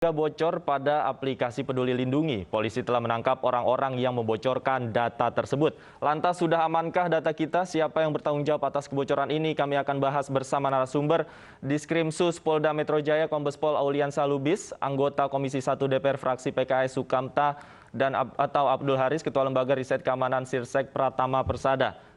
Bocor pada aplikasi Peduli Lindungi. Polisi telah menangkap orang-orang yang membocorkan data tersebut. Lantas sudah amankah data kita? Siapa yang bertanggung jawab atas kebocoran ini? Kami akan bahas bersama narasumber Diskrimsus Polda Metro Jaya, Kombes Pol Auliansa Lubis, anggota Komisi 1 DPR fraksi PKS Sukamta, dan atau Abdul Haris, Ketua Lembaga Riset Keamanan Sirsek Pratama Persada.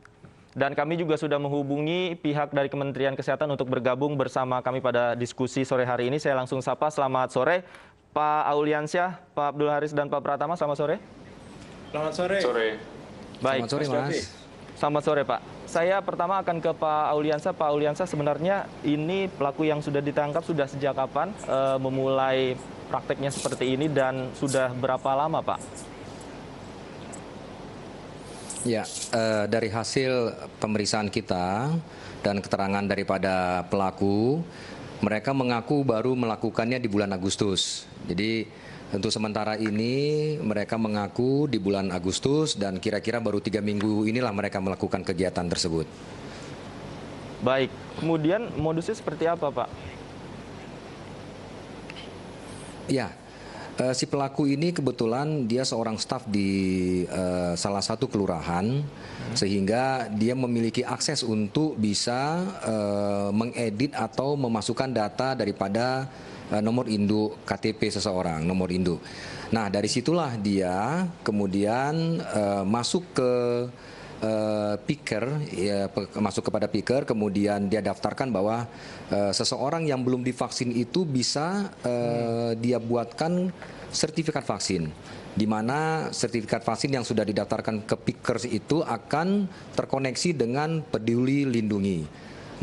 Dan kami juga sudah menghubungi pihak dari Kementerian Kesehatan untuk bergabung bersama kami pada diskusi sore hari ini. Saya langsung sapa, selamat sore Pak Auliansyah, Pak Abdul Haris, dan Pak Pratama. Selamat sore. Selamat sore. Baik. Selamat sore, Mas. Selamat sore, Pak. Saya pertama akan ke Pak Auliansyah. Pak Auliansyah, sebenarnya ini pelaku yang sudah ditangkap sudah sejak kapan memulai prakteknya seperti ini dan sudah berapa lama, Pak? Ya, dari hasil pemeriksaan kita dan keterangan daripada pelaku, mereka mengaku baru melakukannya di bulan Agustus. Jadi untuk sementara ini mereka mengaku di bulan Agustus dan kira-kira baru 3 minggu inilah mereka melakukan kegiatan tersebut. Baik, kemudian modusnya seperti apa, Pak? Ya. Si pelaku ini kebetulan dia seorang staf di salah satu kelurahan, sehingga dia memiliki akses untuk bisa mengedit atau memasukkan data daripada nomor induk KTP seseorang, nomor induk. Nah, dari situlah dia kemudian masuk ke Piker, ya, masuk kepada Piker, kemudian dia daftarkan bahwa seseorang yang belum divaksin itu bisa dia buatkan sertifikat vaksin, di mana sertifikat vaksin yang sudah didaftarkan ke Piker itu akan terkoneksi dengan Peduli Lindungi.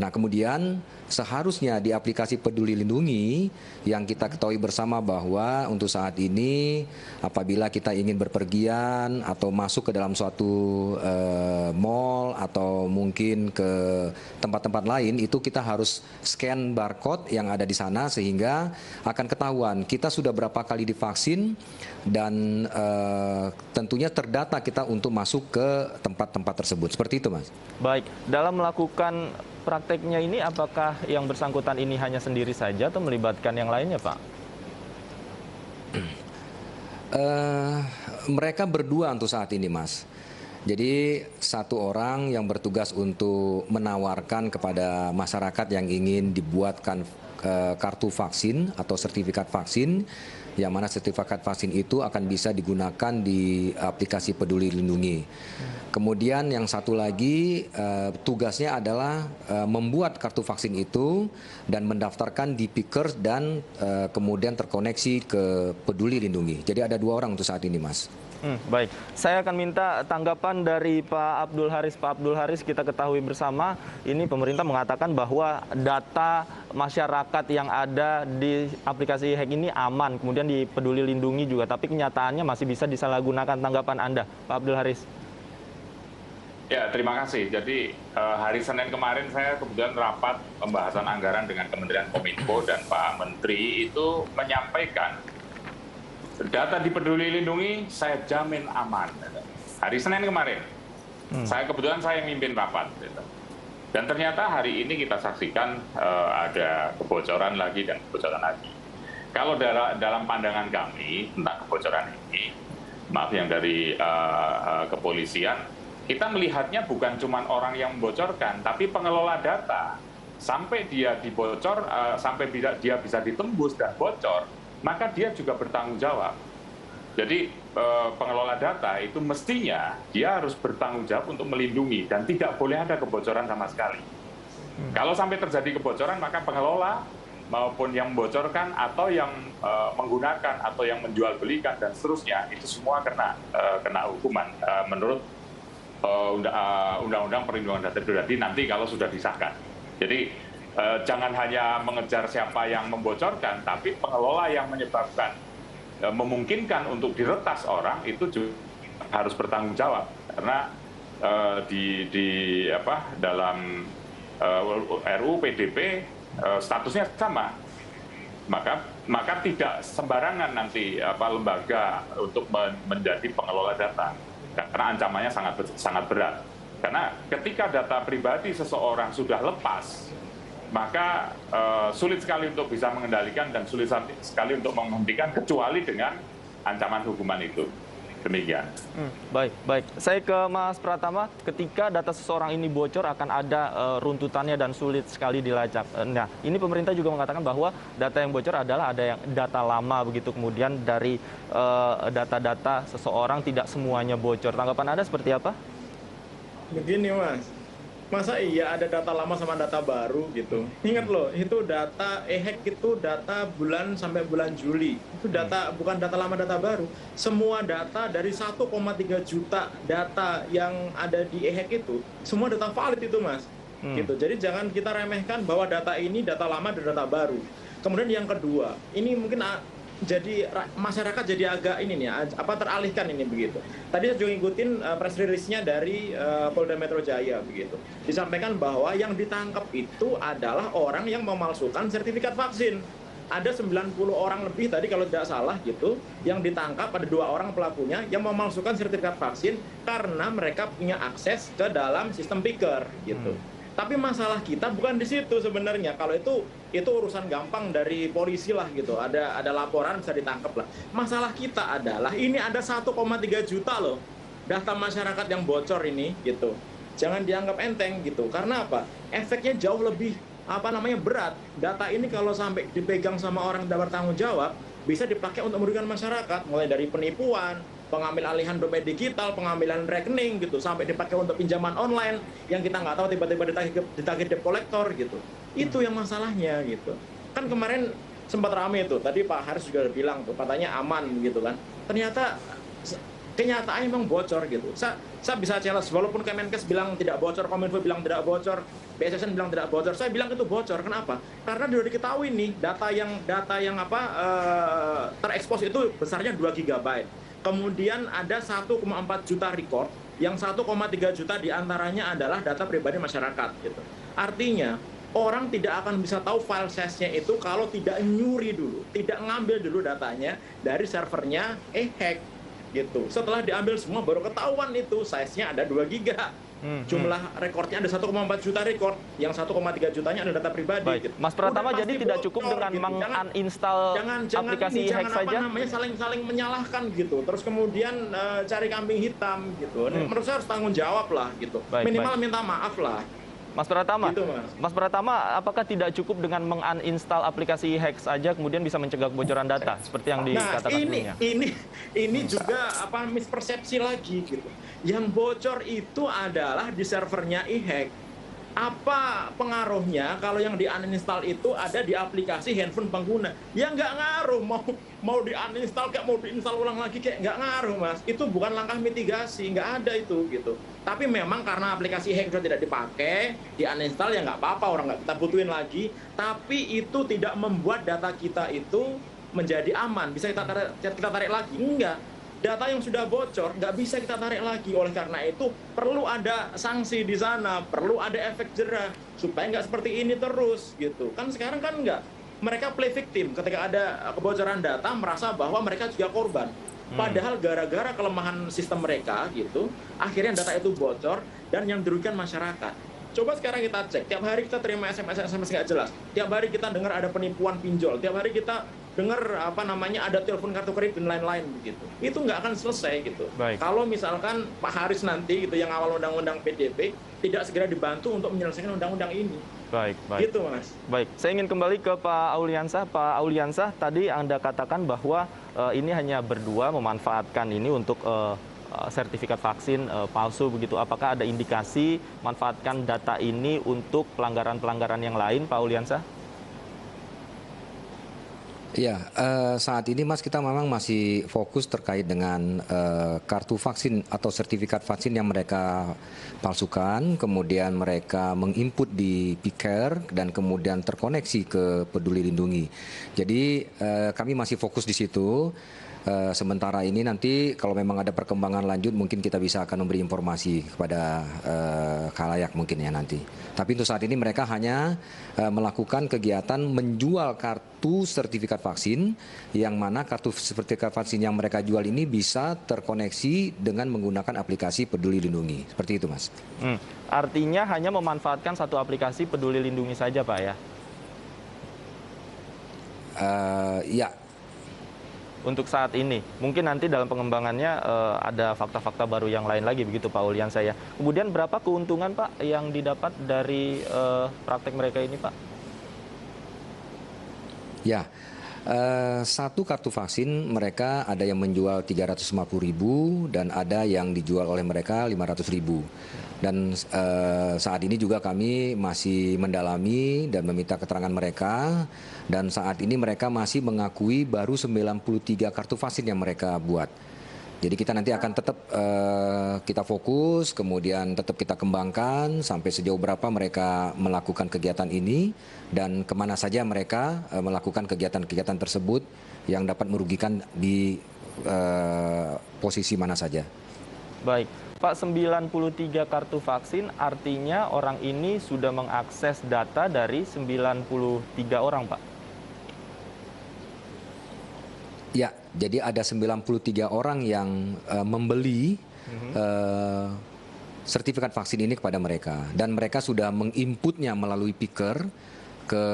Nah, kemudian seharusnya di aplikasi Peduli Lindungi yang kita ketahui bersama bahwa untuk saat ini apabila kita ingin berpergian atau masuk ke dalam suatu mall atau mungkin ke tempat-tempat lain, itu kita harus scan barcode yang ada di sana sehingga akan ketahuan kita sudah berapa kali divaksin dan tentunya terdata kita untuk masuk ke tempat-tempat tersebut. Seperti itu, Mas. Baik, dalam melakukan prakteknya ini apakah yang bersangkutan ini hanya sendiri saja atau melibatkan yang lainnya, Pak? Mereka berdua untuk saat ini, Mas. Jadi satu orang yang bertugas untuk menawarkan kepada masyarakat yang ingin dibuatkan kartu vaksin atau sertifikat vaksin, yang mana sertifikat vaksin itu akan bisa digunakan di aplikasi Peduli Lindungi. Kemudian yang satu lagi tugasnya adalah membuat kartu vaksin itu dan mendaftarkan di Piker dan kemudian terkoneksi ke Peduli Lindungi. Jadi ada 2 orang untuk saat ini, Mas. Baik, saya akan minta tanggapan dari Pak Abdul Haris. Pak Abdul Haris, kita ketahui bersama ini pemerintah mengatakan bahwa data masyarakat yang ada di aplikasi hack ini aman, kemudian di Peduli Lindungi juga, tapi kenyataannya masih bisa disalahgunakan. Tanggapan Anda, Pak Abdul Haris? Ya, terima kasih. Jadi hari Senin kemarin saya kebetulan rapat pembahasan anggaran dengan Kementerian Kominfo dan Pak Menteri itu menyampaikan data di Peduli Lindungi saya jamin aman. Hari Senin kemarin, kebetulan saya mimpin rapat. Dan ternyata hari ini kita saksikan ada kebocoran lagi dan kebocoran lagi. Kalau dalam pandangan kami tentang kebocoran ini, maaf yang dari kepolisian, kita melihatnya bukan cuma orang yang membocorkan, tapi pengelola data. Sampai dia dibocor, sampai dia bisa ditembus dan bocor, maka dia juga bertanggung jawab. Jadi pengelola data itu mestinya dia harus bertanggung jawab untuk melindungi dan tidak boleh ada kebocoran sama sekali. Kalau sampai terjadi kebocoran, maka pengelola maupun yang membocorkan atau yang menggunakan atau yang menjual belikan dan seterusnya itu semua kena hukuman menurut Undang-Undang Perlindungan Data Pribadi nanti kalau sudah disahkan. Jadi jangan hanya mengejar siapa yang membocorkan, tapi pengelola yang menyebabkan memungkinkan untuk diretas orang itu juga harus bertanggung jawab karena dalam RUU PDP statusnya sama. Maka tidak sembarangan nanti lembaga untuk menjadi pengelola data karena ancamannya sangat berat. Karena ketika data pribadi seseorang sudah lepas maka sulit sekali untuk bisa mengendalikan dan sulit sekali untuk menghentikan kecuali dengan ancaman hukuman itu. Demikian. Baik. Saya ke Mas Pratama. Ketika data seseorang ini bocor akan ada runtutannya dan sulit sekali dilacak. Nah, ini pemerintah juga mengatakan bahwa data yang bocor adalah ada yang data lama begitu, kemudian dari data-data seseorang tidak semuanya bocor. Tanggapan Anda seperti apa? Begini Mas, masa iya ada data lama sama data baru gitu? Ingat loh, itu data e-hack itu data bulan sampai bulan Juli. Itu data bukan data lama, data baru. Semua data dari 1,3 juta data yang ada di e-hack itu, semua data valid itu Mas. Gitu. Jadi jangan kita remehkan bahwa data ini data lama dan data baru. Kemudian yang kedua, ini mungkin jadi masyarakat jadi agak ini nih, teralihkan ini begitu. Tadi saya juga ngikutin press release-nya dari Polda Metro Jaya begitu. Disampaikan bahwa yang ditangkap itu adalah orang yang memalsukan sertifikat vaksin. Ada 90 orang lebih tadi kalau tidak salah gitu, yang ditangkap, ada 2 orang pelakunya yang memalsukan sertifikat vaksin karena mereka punya akses ke dalam sistem piker gitu. Tapi masalah kita bukan di situ sebenarnya. Kalau itu urusan gampang dari polisi lah gitu. Ada laporan bisa ditangkap lah. Masalah kita adalah ini ada 1,3 juta loh data masyarakat yang bocor ini gitu. Jangan dianggap enteng gitu. Karena apa? Efeknya jauh lebih berat. Data ini kalau sampai dipegang sama orang yang bertanggung jawab bisa dipakai untuk merugikan masyarakat, mulai dari penipuan, pengambil alihan dompet digital, pengambilan rekening gitu, sampai dipakai untuk pinjaman online yang kita nggak tahu tiba-tiba ditagih debt collector gitu. Itu yang masalahnya gitu. Kan kemarin sempat rame itu, tadi Pak Haris juga udah bilang tuh, katanya aman gitu kan. Ternyata kenyataannya memang bocor gitu. Saya bisa challenge, walaupun Kemenkes bilang tidak bocor, Kominfo bilang tidak bocor, BSSN bilang tidak bocor, saya bilang itu bocor. Kenapa? Karena sudah diketahui nih data yang terekspos itu besarnya 2 GB. Kemudian ada 1,4 juta record, yang 1,3 juta diantaranya adalah data pribadi masyarakat gitu. Artinya orang tidak akan bisa tahu file size-nya itu kalau tidak nyuri dulu, tidak ngambil dulu datanya dari servernya hack gitu. Setelah diambil semua baru ketahuan itu size-nya ada 2 GB. Jumlah rekornya ada 1,4 juta rekor, yang 1,3 jutanya ada data pribadi. Baik. Gitu. Mas Pratama, jadi tidak cukup dengan gitu. menguninstall aplikasi hack saja? Saling menyalahkan gitu. Terus kemudian cari kambing hitam gitu. Menurut saya harus tanggung jawab lah gitu. Minimal minta maaf lah. Mas Pratama, gitu, Mas Pratama, apakah tidak cukup dengan menguninstall aplikasi hack saja kemudian bisa mencegah kebocoran data seperti yang dikatakan sebelumnya? Ini juga mispersepsi lagi gitu. Yang bocor itu adalah di servernya e-hack. Apa pengaruhnya kalau yang di-uninstall itu ada di aplikasi handphone pengguna? Ya nggak ngaruh, mau di-uninstall kayak mau di-install ulang lagi kayak nggak ngaruh Mas. Itu bukan langkah mitigasi, nggak ada itu gitu. Tapi memang karena aplikasi hack sudah tidak dipakai, di-uninstall ya nggak apa-apa, orang nggak kita butuhin lagi. Tapi itu tidak membuat data kita itu menjadi aman. Bisa kita tarik lagi? Enggak. Data yang sudah bocor nggak bisa kita tarik lagi. Oleh karena itu perlu ada sanksi di sana, perlu ada efek jerah supaya nggak seperti ini terus gitu. Kan sekarang kan nggak, mereka play victim ketika ada kebocoran data, merasa bahwa mereka juga korban. Padahal gara-gara kelemahan sistem mereka gitu, akhirnya data itu bocor dan yang dirugikan masyarakat. Coba sekarang kita cek, tiap hari kita terima SMS nggak jelas, tiap hari kita dengar ada penipuan pinjol, tiap hari kita dengar ada telepon kartu kredit dan lain-lain begitu. Itu nggak akan selesai gitu. Baik. Kalau misalkan Pak Haris nanti gitu yang awal undang-undang PDP tidak segera dibantu untuk menyelesaikan undang-undang ini. Baik. Gitu Mas. Baik, saya ingin kembali ke Pak Auliansah. Pak Auliansah, tadi Anda katakan bahwa ini hanya berdua memanfaatkan ini untuk sertifikat vaksin palsu begitu. Apakah ada indikasi manfaatkan data ini untuk pelanggaran-pelanggaran yang lain, Pak Auliansah? Ya, saat ini Mas kita memang masih fokus terkait dengan kartu vaksin atau sertifikat vaksin yang mereka palsukan, kemudian mereka menginput di Piker dan kemudian terkoneksi ke Peduli Lindungi. Jadi kami masih fokus di situ. Sementara ini nanti kalau memang ada perkembangan lanjut mungkin kita bisa akan memberi informasi kepada khalayak mungkin ya nanti. Tapi untuk saat ini mereka hanya melakukan kegiatan menjual kartu kartu sertifikat vaksin, yang mana kartu sertifikat vaksin yang mereka jual ini bisa terkoneksi dengan menggunakan aplikasi Peduli Lindungi. Seperti itu, Mas. Artinya hanya memanfaatkan satu aplikasi Peduli Lindungi saja, Pak, ya? Ya. Untuk saat ini, mungkin nanti dalam pengembangannya ada fakta-fakta baru yang lain lagi, begitu Pak Ulian saya. Kemudian berapa keuntungan Pak yang didapat dari praktek mereka ini, Pak? Ya, satu kartu vaksin mereka ada yang menjual 350.000 dan ada yang dijual oleh mereka 500.000. Dan saat ini juga kami masih mendalami dan meminta keterangan mereka, dan saat ini mereka masih mengakui baru 93 kartu vaksin yang mereka buat. Jadi kita nanti akan tetap kita fokus, kemudian tetap kita kembangkan sampai sejauh berapa mereka melakukan kegiatan ini dan kemana saja mereka melakukan kegiatan-kegiatan tersebut yang dapat merugikan di posisi mana saja. Baik, Pak, 93 kartu vaksin artinya orang ini sudah mengakses data dari 93 orang, Pak? Ya, jadi ada 93 orang yang membeli sertifikat vaksin ini kepada mereka. Dan mereka sudah menginputnya melalui piker ke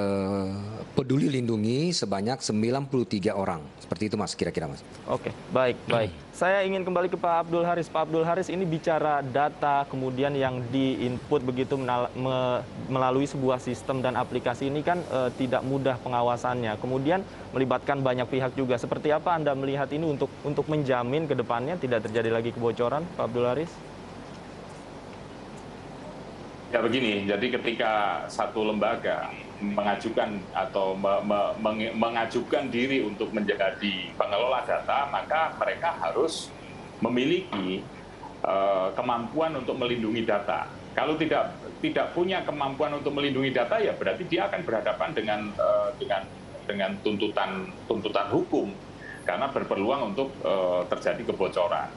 Peduli Lindungi sebanyak 93 orang. Seperti itu, Mas, kira-kira, Mas. Oke, baik. Saya ingin kembali ke Pak Abdul Haris. Pak Abdul Haris, ini bicara data kemudian yang diinput begitu melalui sebuah sistem dan aplikasi ini kan tidak mudah pengawasannya. Kemudian melibatkan banyak pihak juga. Seperti apa Anda melihat ini untuk menjamin ke depannya tidak terjadi lagi kebocoran, Pak Abdul Haris? Ya begini, jadi ketika satu lembaga mengajukan atau mengajukan diri untuk menjadi pengelola data, maka mereka harus memiliki kemampuan untuk melindungi data. Kalau tidak punya kemampuan untuk melindungi data, ya berarti dia akan berhadapan dengan tuntutan hukum karena berpeluang untuk terjadi kebocoran.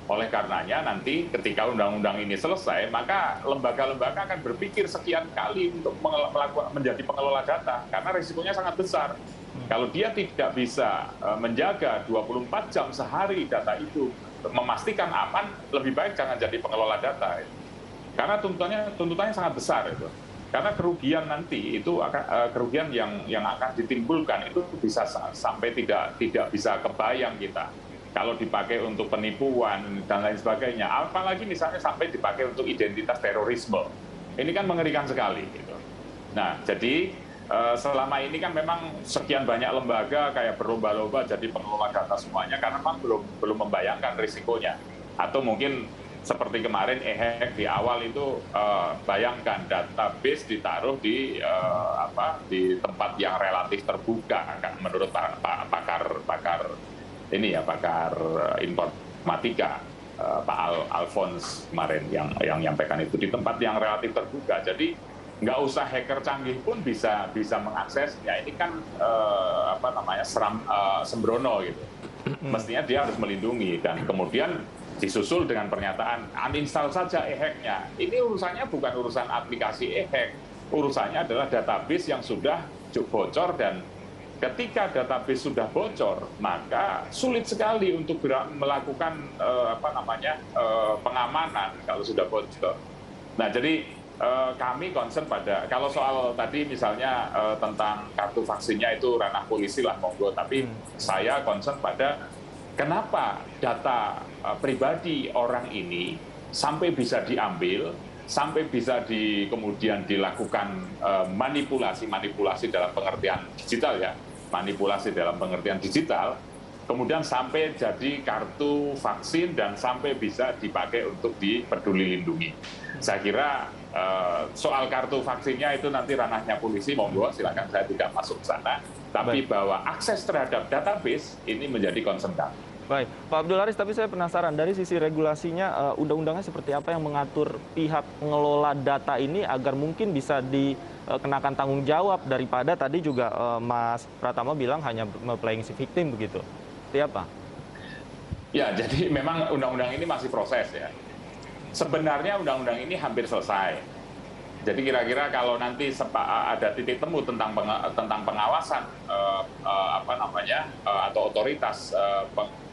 Oleh karenanya nanti ketika undang-undang ini selesai, maka lembaga-lembaga akan berpikir sekian kali untuk menjadi pengelola data, karena risikonya sangat besar. Kalau dia tidak bisa menjaga 24 jam sehari data itu, memastikan aman, lebih baik jangan jadi pengelola data. Karena tuntutannya sangat besar itu. Karena kerugian nanti itu kerugian yang akan ditimbulkan itu bisa sampai tidak bisa kebayang kita. Kalau dipakai untuk penipuan dan lain sebagainya, apalagi misalnya sampai dipakai untuk identitas terorisme, ini kan mengerikan sekali. Gitu. Nah, jadi selama ini kan memang sekian banyak lembaga kayak berlomba-lomba jadi pengelola data semuanya karena memang belum membayangkan risikonya. Atau mungkin seperti kemarin EHEC di awal itu bayangkan database ditaruh di tempat yang relatif terbuka, kan menurut pakar ini ya, pakar informatika Pak Alphonse kemarin yang menyampaikan itu di tempat yang relatif terbuka. Jadi nggak usah hacker canggih pun bisa mengaksesnya. Ini kan sembrono gitu. Mestinya dia harus melindungi dan kemudian disusul dengan pernyataan uninstall saja EHEC-nya. Ini urusannya bukan urusan aplikasi EHEC, urusannya adalah database yang sudah bocor, dan ketika database sudah bocor, maka sulit sekali untuk melakukan pengamanan kalau sudah bocor. Nah, jadi kami concern pada, kalau soal tadi misalnya tentang kartu vaksinnya itu ranah polisi lah, monggo. Tapi saya concern pada kenapa data pribadi orang ini sampai bisa diambil, sampai bisa kemudian dilakukan manipulasi dalam pengertian digital ya, manipulasi dalam pengertian digital, kemudian sampai jadi kartu vaksin dan sampai bisa dipakai untuk Peduli Lindungi. Saya kira soal kartu vaksinnya itu nanti ranahnya polisi, monggo silakan, saya tidak masuk ke sana. Tapi bahwa akses terhadap database ini menjadi concern kami. Baik, Pak Abdul Haris, tapi saya penasaran dari sisi regulasinya, undang-undangnya seperti apa yang mengatur pihak pengelola data ini agar mungkin bisa dikenakan tanggung jawab daripada tadi juga Mas Pratama bilang hanya playing victim begitu. Seperti apa? Ya, jadi memang undang-undang ini masih proses ya. Sebenarnya undang-undang ini hampir selesai. Jadi kira-kira kalau nanti ada titik temu tentang pengawasan atau otoritas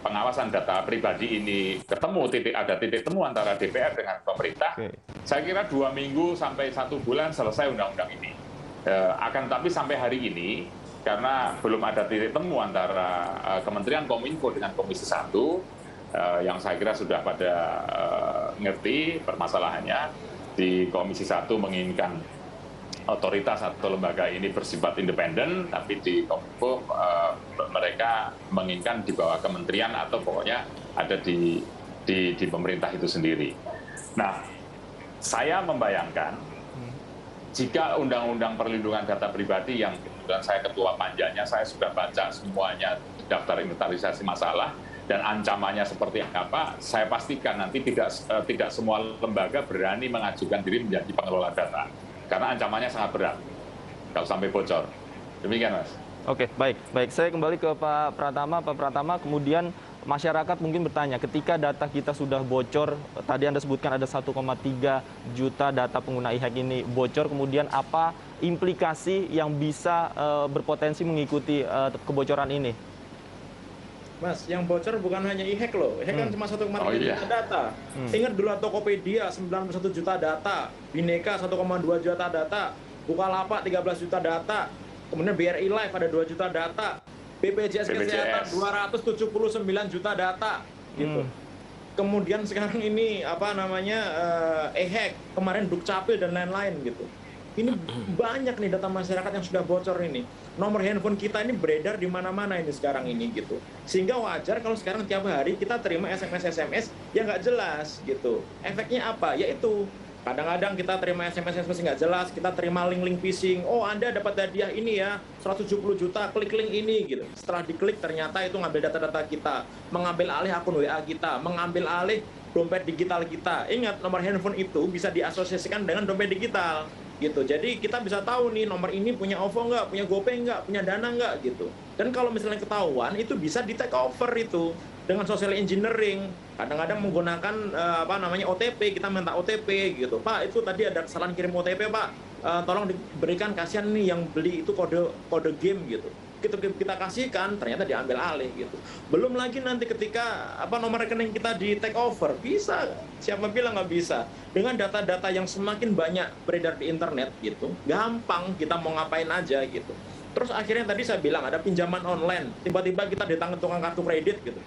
pengawasan data pribadi ini ketemu ada titik temu antara DPR dengan pemerintah, saya kira 2 minggu sampai 1 bulan selesai undang-undang ini. Akan tapi sampai hari ini karena belum ada titik temu antara Kementerian Kominfo dengan Komisi 1 yang saya kira sudah pada ngerti permasalahannya. Di Komisi 1 menginginkan otoritas atau lembaga ini bersifat independen, tapi di Kominfo mereka menginginkan di bawah kementerian atau pokoknya ada di pemerintah itu sendiri. Nah, saya membayangkan jika Undang-Undang Perlindungan Data Pribadi yang kebetulan saya ketua panjanya, saya sudah baca semuanya daftar inventarisasi masalah, dan ancamannya seperti apa, saya pastikan nanti tidak semua lembaga berani mengajukan diri menjadi pengelola data. Karena ancamannya sangat berat kalau sampai bocor. Demikian, Mas. Oke, baik. Saya kembali ke Pak Pratama. Pak Pratama, kemudian masyarakat mungkin bertanya, ketika data kita sudah bocor, tadi Anda sebutkan ada 1,3 juta data pengguna e-hack ini bocor, kemudian apa implikasi yang bisa berpotensi mengikuti kebocoran ini? Mas, yang bocor bukan hanya e-hack loh. E-hack kan cuma 1,3 juta data. Ingat dulu Tokopedia 91 juta data, Bineka 1,2 juta data, Bukalapak 13 juta data, kemudian BRI Live ada 2 juta data, BPJS Kesehatan 279 juta data, gitu. Kemudian sekarang ini e-hack, kemarin Dukcapil dan lain-lain gitu. Ini banyak nih data masyarakat yang sudah bocor ini. Nomor handphone kita ini beredar di mana-mana ini sekarang ini gitu. Sehingga wajar kalau sekarang tiap hari kita terima SMS yang nggak jelas gitu. Efeknya apa? Yaitu kadang-kadang kita terima SMS nggak jelas, kita terima link-link phishing. Oh, Anda dapat hadiah ini ya, 170 juta, klik link ini gitu. Setelah diklik ternyata itu ngambil data-data kita, mengambil alih akun WA kita, mengambil alih dompet digital kita. Ingat, nomor handphone itu bisa diasosiasikan dengan dompet digital. Gitu. Jadi kita bisa tahu nih nomor ini punya OVO nggak, punya GoPay nggak, punya Dana nggak gitu. Dan kalau misalnya ketahuan itu bisa di take over itu dengan social engineering. Kadang-kadang menggunakan OTP, kita minta OTP gitu. Pak, itu tadi ada kesalahan kirim OTP, Pak. Tolong diberikan, kasihan nih yang beli itu kode game gitu. Kita kasihkan, ternyata diambil alih gitu. Belum lagi nanti ketika nomor rekening kita di take over, bisa, siapa bilang nggak bisa. Dengan data-data yang semakin banyak beredar di internet gitu, gampang kita mau ngapain aja gitu. Terus akhirnya tadi saya bilang ada pinjaman online, tiba-tiba kita ditangani tukang kartu kredit gitu,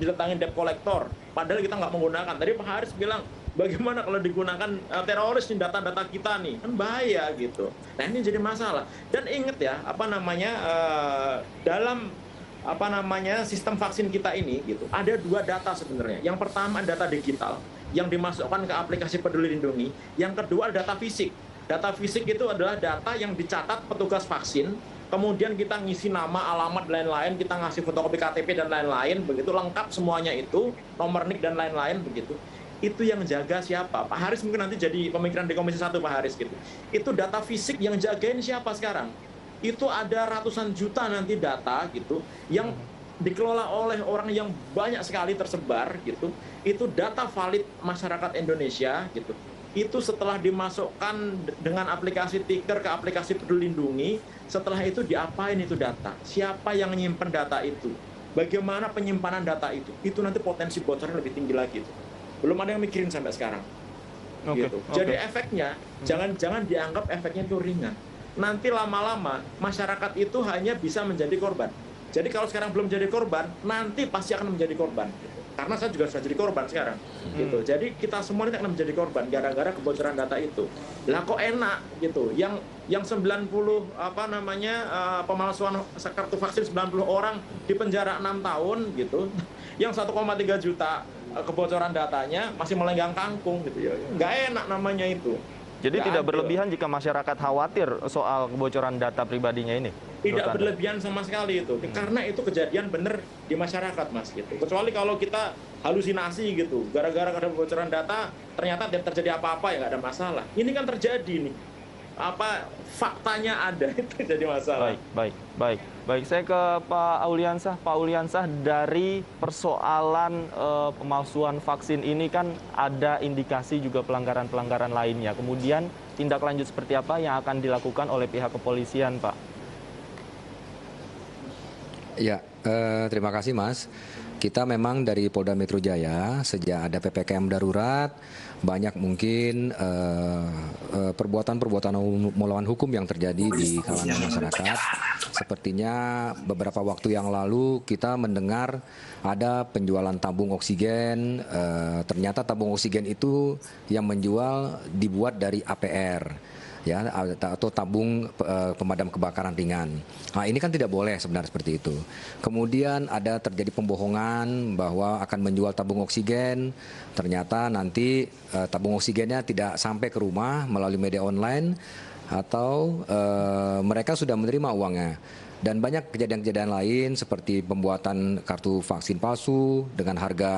ditangani debt collector, padahal kita nggak menggunakan. Tadi Pak Haris bilang, bagaimana kalau digunakan teroris nih data-data kita nih, kan bahaya gitu. Nah ini jadi masalah. Dan ingat ya, dalam sistem vaksin kita ini gitu, ada 2 data sebenarnya. Yang pertama data digital yang dimasukkan ke aplikasi Peduli Lindungi. Yang kedua data fisik. Data fisik itu adalah data yang dicatat petugas vaksin. Kemudian kita ngisi nama, alamat, dan lain-lain, kita ngasih fotokopi KTP dan lain-lain, begitu lengkap semuanya itu, nomor NIK dan lain-lain begitu. Itu yang jaga siapa? Pak Haris mungkin nanti jadi pemikiran di Komisi 1 Pak Haris gitu. Itu data fisik yang jagain siapa sekarang? Itu ada ratusan juta nanti data gitu yang dikelola oleh orang yang banyak sekali tersebar gitu. Itu data valid masyarakat Indonesia gitu. Itu setelah dimasukkan dengan aplikasi Tiker ke aplikasi Peduli Lindungi, setelah itu diapain itu data? Siapa yang menyimpan data itu? Bagaimana penyimpanan data itu? Itu nanti potensi bocornya lebih tinggi lagi itu. Belum ada yang mikirin sampai sekarang. Gitu. Jadi efeknya jangan dianggap efeknya itu ringan. Nanti lama-lama masyarakat itu hanya bisa menjadi korban. Jadi kalau sekarang belum jadi korban, nanti pasti akan menjadi korban. Gitu. Karena saya juga sudah jadi korban sekarang. Gitu. Jadi kita semua ini akan menjadi korban gara-gara kebocoran data itu. Lah kok enak gitu. Yang 90 pemalsuan kartu vaksin 90 orang di penjara 6 tahun gitu. Yang 1,3 juta kebocoran datanya masih melenggang kangkung gitu ya. Nggak enak namanya itu. Jadi tidak berlebihan jika masyarakat khawatir soal kebocoran data pribadinya ini? Tidak berlebihan sama sekali itu. Karena itu kejadian benar di masyarakat, Mas gitu. Kecuali kalau kita halusinasi gitu. Gara-gara ada kebocoran data ternyata tidak terjadi apa-apa ya nggak ada masalah. Ini kan terjadi nih. faktanya ada itu jadi masalah. Baik. Saya ke Pak Auliansah. Pak Auliansah, dari persoalan pemalsuan vaksin ini kan ada indikasi juga pelanggaran-pelanggaran lainnya. Kemudian tindak lanjut seperti apa yang akan dilakukan oleh pihak kepolisian, Pak? Ya, terima kasih Mas. Kita memang dari Polda Metro Jaya sejak ada PPKM darurat banyak mungkin perbuatan-perbuatan melawan hukum yang terjadi di kalangan masyarakat. Sepertinya beberapa waktu yang lalu kita mendengar ada penjualan tabung oksigen. Ternyata tabung oksigen itu yang menjual dibuat dari APR. Ya, atau tabung pemadam kebakaran ringan. Nah, ini kan tidak boleh sebenarnya seperti itu. Kemudian ada terjadi pembohongan bahwa akan menjual tabung oksigen. Ternyata nanti tabung oksigennya tidak sampai ke rumah melalui media online atau mereka sudah menerima uangnya. Dan banyak kejadian-kejadian lain seperti pembuatan kartu vaksin palsu dengan harga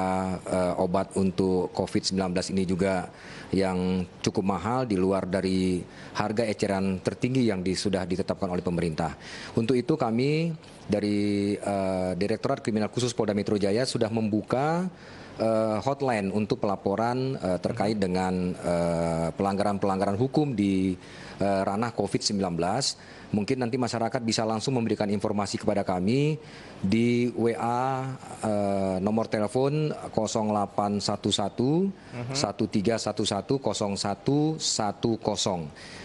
obat untuk COVID-19 ini juga yang cukup mahal di luar dari harga eceran tertinggi yang sudah ditetapkan oleh pemerintah. Untuk itu kami dari Direktorat Kriminal Khusus Polda Metro Jaya sudah membuka hotline untuk pelaporan terkait dengan pelanggaran-pelanggaran hukum di ranah COVID-19. Mungkin nanti masyarakat bisa langsung memberikan informasi kepada kami di WA nomor telepon 0811 1311 0110.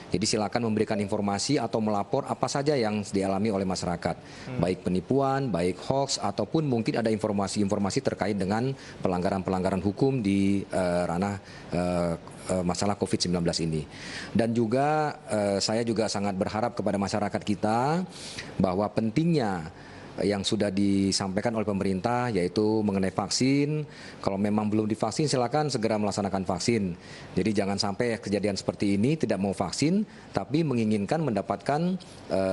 Jadi silakan memberikan informasi atau melapor apa saja yang dialami oleh masyarakat, baik penipuan, baik hoax, ataupun mungkin ada informasi-informasi terkait dengan pelanggaran-pelanggaran hukum di ranah masalah COVID-19 ini. Dan juga saya juga sangat berharap kepada masyarakat kita bahwa pentingnya yang sudah disampaikan oleh pemerintah yaitu mengenai vaksin. Kalau memang belum divaksin silakan segera melaksanakan vaksin. Jadi jangan sampai kejadian seperti ini tidak mau vaksin tapi menginginkan mendapatkan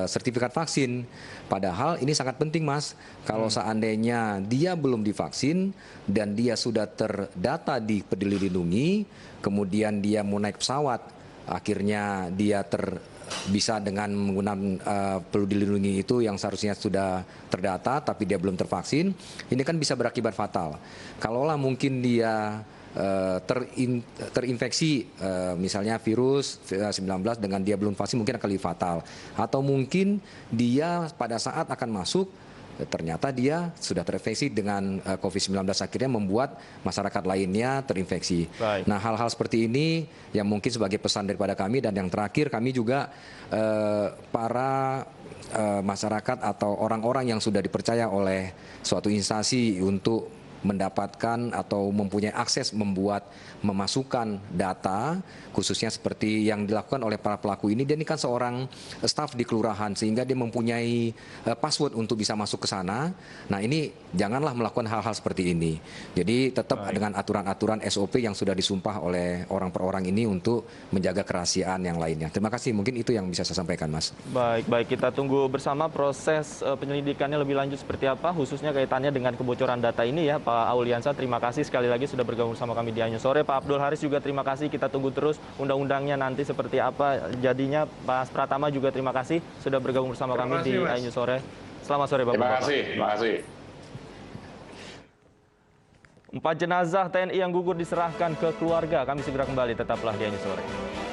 sertifikat vaksin. Padahal ini sangat penting Mas. Kalau seandainya dia belum divaksin dan dia sudah terdata di Peduli Lindungi, kemudian dia mau naik pesawat, akhirnya dia bisa dengan menggunakan Peduli Lindungi itu yang seharusnya sudah terdata tapi dia belum tervaksin, ini kan bisa berakibat fatal. Kalaulah mungkin dia terinfeksi misalnya virus 19 dengan dia belum vaksin mungkin akan lebih fatal. Atau mungkin dia pada saat akan masuk ternyata dia sudah terinfeksi dengan COVID-19 akhirnya membuat masyarakat lainnya terinfeksi. Baik. Nah hal-hal seperti ini yang mungkin sebagai pesan daripada kami dan yang terakhir kami juga para masyarakat atau orang-orang yang sudah dipercaya oleh suatu instansi untuk mendapatkan atau mempunyai akses memasukkan data khususnya seperti yang dilakukan oleh para pelaku ini. Dia ini kan seorang staf di kelurahan sehingga dia mempunyai password untuk bisa masuk ke sana. Nah ini janganlah melakukan hal-hal seperti ini. Jadi tetap dengan aturan-aturan SOP yang sudah disumpah oleh orang per orang ini untuk menjaga kerahasiaan yang lainnya. Terima kasih, mungkin itu yang bisa saya sampaikan Mas. Baik, kita tunggu bersama proses penyelidikannya lebih lanjut seperti apa, khususnya kaitannya dengan kebocoran data ini ya Pak Auliansah. Terima kasih sekali lagi sudah bergabung sama kami di Ainyu Sore. Pak Abdul Haris juga terima kasih, kita tunggu terus undang-undangnya nanti seperti apa jadinya. Mas Pratama juga terima kasih sudah bergabung bersama kami di Ainyu Sore. Selamat sore Bapak-Bapak. Terima kasih. 4 jenazah TNI yang gugur diserahkan ke keluarga. Kami segera kembali, tetaplah di Ainyu Sore.